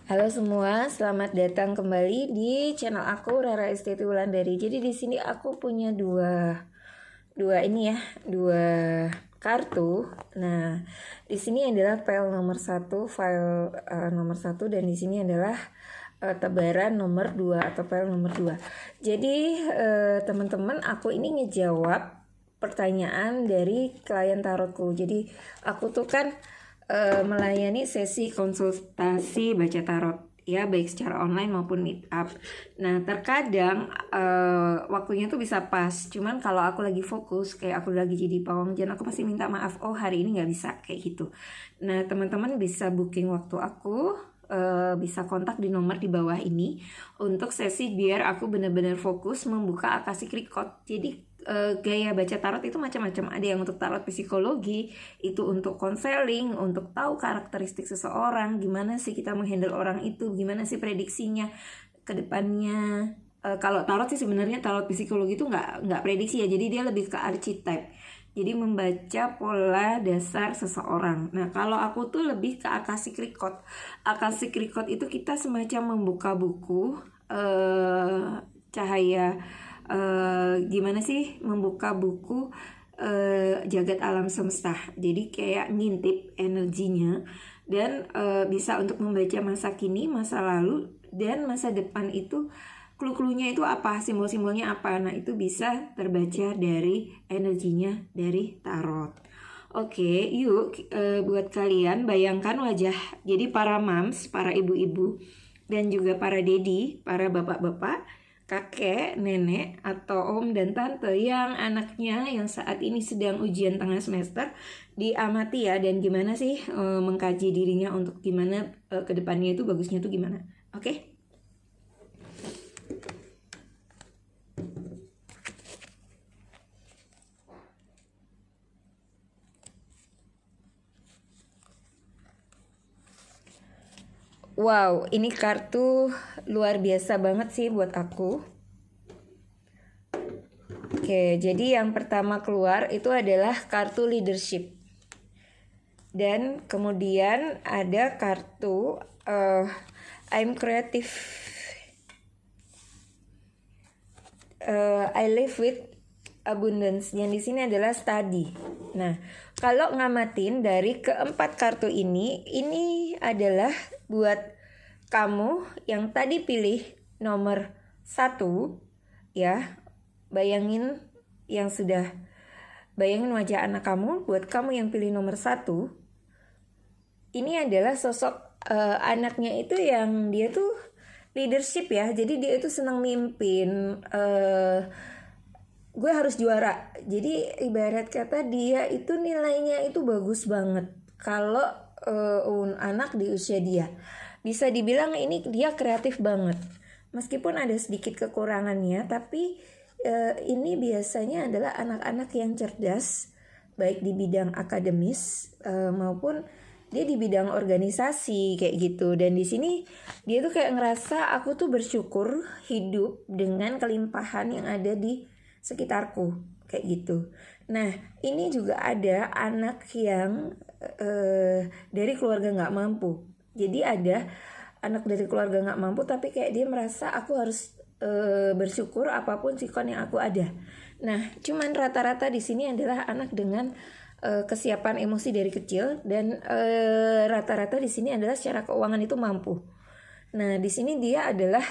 Halo semua, selamat datang kembali di channel aku Rara Esteti Wulandari. Jadi di sini aku punya dua kartu. Nah, di sini adalah file nomor 1, nomor 1, dan di sini adalah tebaran nomor 2 atau file nomor 2. Jadi teman-teman, aku ini ngejawab pertanyaan dari klien tarotku. Jadi aku tuh kan melayani sesi konsultasi baca tarot ya, baik secara online maupun meet up. Nah terkadang waktunya tuh bisa pas, cuman kalau aku lagi fokus kayak aku lagi jadi pawang hujan, aku pasti minta maaf, oh hari ini nggak bisa kayak gitu. Nah teman-teman bisa booking waktu aku, bisa kontak di nomor di bawah ini untuk sesi biar aku benar-benar fokus membuka Akashic Record. Jadi gaya baca tarot itu macam-macam. Ada yang untuk tarot psikologi, itu untuk konseling, untuk tahu karakteristik seseorang, gimana sih kita menghandle orang itu, gimana sih prediksinya ke depannya. Kalau tarot sih sebenarnya tarot psikologi itu nggak prediksi ya, jadi dia lebih ke archetype. Jadi membaca pola dasar seseorang. Nah kalau aku tuh lebih ke Akashic Record. Akashic Record itu kita semacam membuka buku cahaya. Gimana sih membuka buku jagat alam semesta. Jadi kayak ngintip energinya dan bisa untuk membaca masa kini, masa lalu, dan masa depan itu clue-cluenya itu apa, simbol-simbolnya apa. Nah itu bisa terbaca dari energinya dari tarot. Oke, yuk buat kalian bayangkan wajah. Jadi para moms, para ibu-ibu, dan juga para dedi, para bapak-bapak, kakek, nenek, atau om dan tante yang anaknya yang saat ini sedang ujian tengah semester, diamati ya, dan gimana sih mengkaji dirinya untuk gimana kedepannya itu bagusnya tuh gimana. Oke? Wow, ini kartu luar biasa banget sih buat aku. Oke, jadi yang pertama keluar itu adalah kartu leadership. Dan kemudian ada kartu I'm creative. I live with abundance. Yang di sini adalah study. Nah, kalau ngamatin dari keempat kartu ini adalah buat kamu yang tadi pilih nomor 1 ya. Bayangin wajah anak kamu. Buat kamu yang pilih nomor 1, ini adalah sosok anaknya itu yang dia tuh leadership ya. Jadi dia itu senang mimpin. Gue harus juara. Jadi ibarat kata dia itu nilainya itu bagus banget. Kalau anak di usia dia, bisa dibilang ini dia kreatif banget. Meskipun ada sedikit kekurangannya, tapi ini biasanya adalah anak-anak yang cerdas, baik di bidang akademis maupun dia di bidang organisasi kayak gitu. Dan di sini dia tuh kayak ngerasa aku tuh bersyukur hidup dengan kelimpahan yang ada di sekitarku kayak gitu. Nah ini juga ada anak yang dari keluarga nggak mampu. Jadi ada anak dari keluarga nggak mampu tapi kayak dia merasa aku harus bersyukur apapun sikon yang aku ada. Nah cuman rata-rata di sini adalah anak dengan kesiapan emosi dari kecil, dan rata-rata di sini adalah secara keuangan itu mampu. Nah di sini dia adalah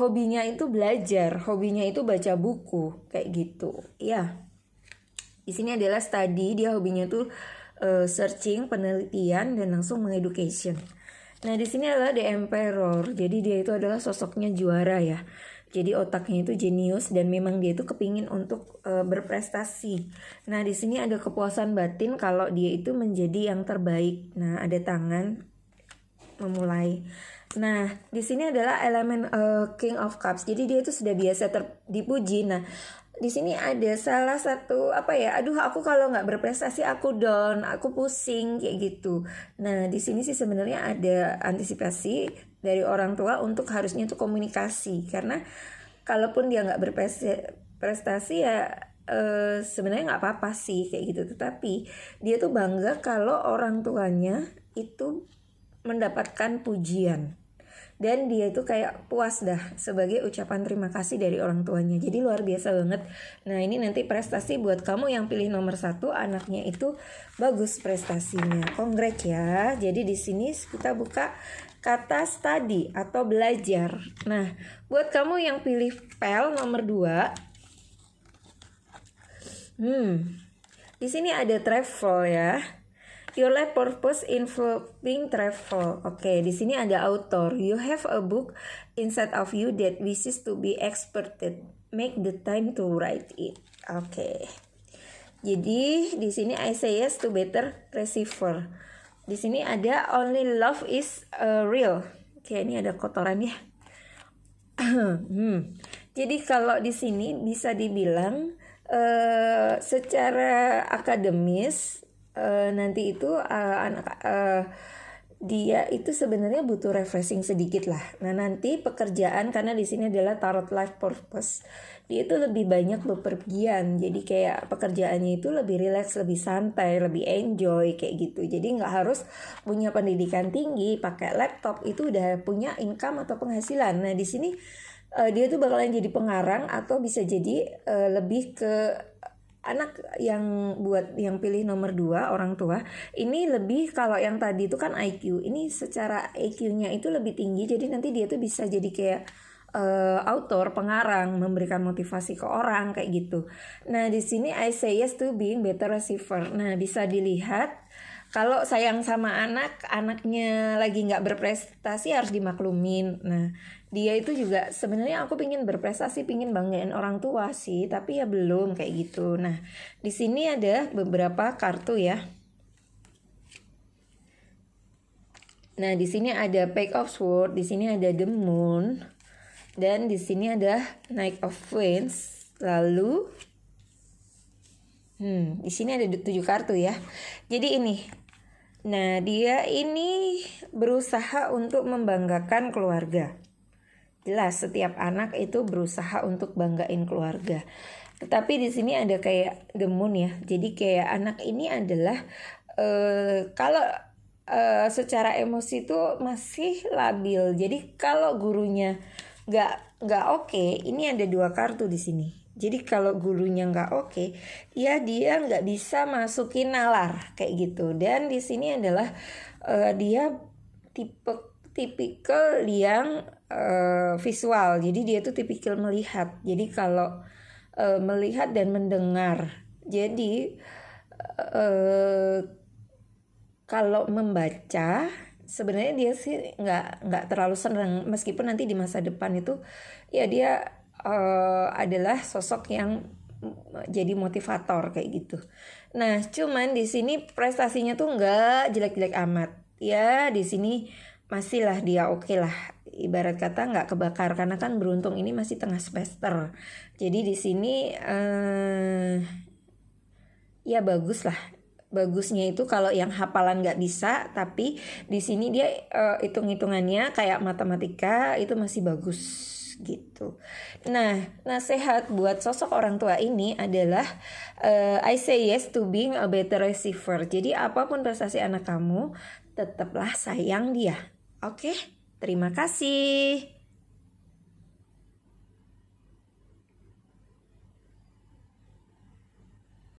hobinya itu belajar, hobinya itu baca buku kayak gitu. Ya. Di sini adalah study, dia hobinya tuh searching, penelitian, dan langsung mengeducation. Nah, di sini adalah The Emperor. Jadi dia itu adalah sosoknya juara ya. Jadi otaknya itu jenius dan memang dia itu kepingin untuk berprestasi. Nah, di sini ada kepuasan batin kalau dia itu menjadi yang terbaik. Nah, ada tangan memulai. Nah, di sini adalah elemen King of Cups. Jadi dia itu sudah biasa dipuji. Nah, di sini ada salah satu aduh aku kalau nggak berprestasi aku down, aku pusing kayak gitu. Nah, di sini sih sebenarnya ada antisipasi dari orang tua untuk harusnya itu komunikasi, karena kalaupun dia nggak berprestasi ya sebenarnya nggak apa-apa sih kayak gitu. Tetapi dia tuh bangga kalau orang tuanya itu mendapatkan pujian. Dan dia itu kayak puas dah sebagai ucapan terima kasih dari orang tuanya. Jadi luar biasa banget. Nah ini nanti prestasi buat kamu yang pilih nomor 1, anaknya itu bagus prestasinya. Congrats ya. Jadi di sini kita buka kata study atau belajar. Nah buat kamu yang pilih PEL nomor 2, di sini ada travel ya. Your life purpose involving travel. Oke, di sini ada author. You have a book inside of you that wishes to be experted. Make the time to write it. Oke. Jadi di sini I say yes to better receiver. Di sini ada only love is real. Oke, ini ada kotoran ya. Jadi kalau di sini bisa dibilang secara akademis nanti itu dia itu sebenarnya butuh refreshing sedikit lah. Nah nanti pekerjaan, karena di sini adalah tarot life purpose, dia itu lebih banyak bepergian. Jadi kayak pekerjaannya itu lebih rileks, lebih santai, lebih enjoy kayak gitu. Jadi nggak harus punya pendidikan tinggi, pakai laptop itu udah punya income atau penghasilan. Nah di sini dia tuh bakalan jadi pengarang atau bisa jadi lebih ke anak yang buat yang pilih nomor 2 orang tua ini lebih, kalau yang tadi itu kan IQ, ini secara IQ-nya itu lebih tinggi. Jadi nanti dia tuh bisa jadi kayak author, pengarang, memberikan motivasi ke orang kayak gitu. Nah di sini I say yes to being better receiver. Nah bisa dilihat kalau sayang sama anaknya lagi nggak berprestasi harus dimaklumin. Nah dia itu juga sebenarnya aku pingin berprestasi, pingin banggain orang tua sih, tapi ya belum kayak gitu. Nah di sini ada beberapa kartu ya. Nah di sini ada Page of Swords, di sini ada The Moon, dan di sini ada Knight of Wands. Lalu di sini ada 7 kartu ya. Jadi ini. Nah, dia ini berusaha untuk membanggakan keluarga. Jelas setiap anak itu berusaha untuk banggain keluarga. Tetapi di sini ada kayak The Moon ya. Jadi kayak anak ini adalah kalau secara emosi itu masih labil. Jadi kalau gurunya nggak oke, ini ada 2 kartu di sini. Jadi kalau gurunya nggak oke, ya dia nggak bisa masukin nalar kayak gitu. Dan di sini adalah dia tipikal yang visual. Jadi dia tuh tipikal melihat. Jadi kalau melihat dan mendengar. Jadi kalau membaca sebenarnya dia sih nggak terlalu senang, meskipun nanti di masa depan itu ya dia adalah sosok yang jadi motivator kayak gitu. Nah, cuman di sini prestasinya tuh nggak jelek-jelek amat. Ya, di sini masih lah dia oke lah. Ibarat kata nggak kebakar, karena kan beruntung ini masih tengah semester. Jadi di sini ya bagus lah. Bagusnya itu kalau yang hafalan nggak bisa, tapi di sini dia hitung-hitungannya kayak matematika itu masih bagus gitu. Nah, nasihat buat sosok orang tua ini adalah I say yes to being a better receiver. Jadi apapun prestasi anak kamu, tetaplah sayang dia. Oke? Terima kasih.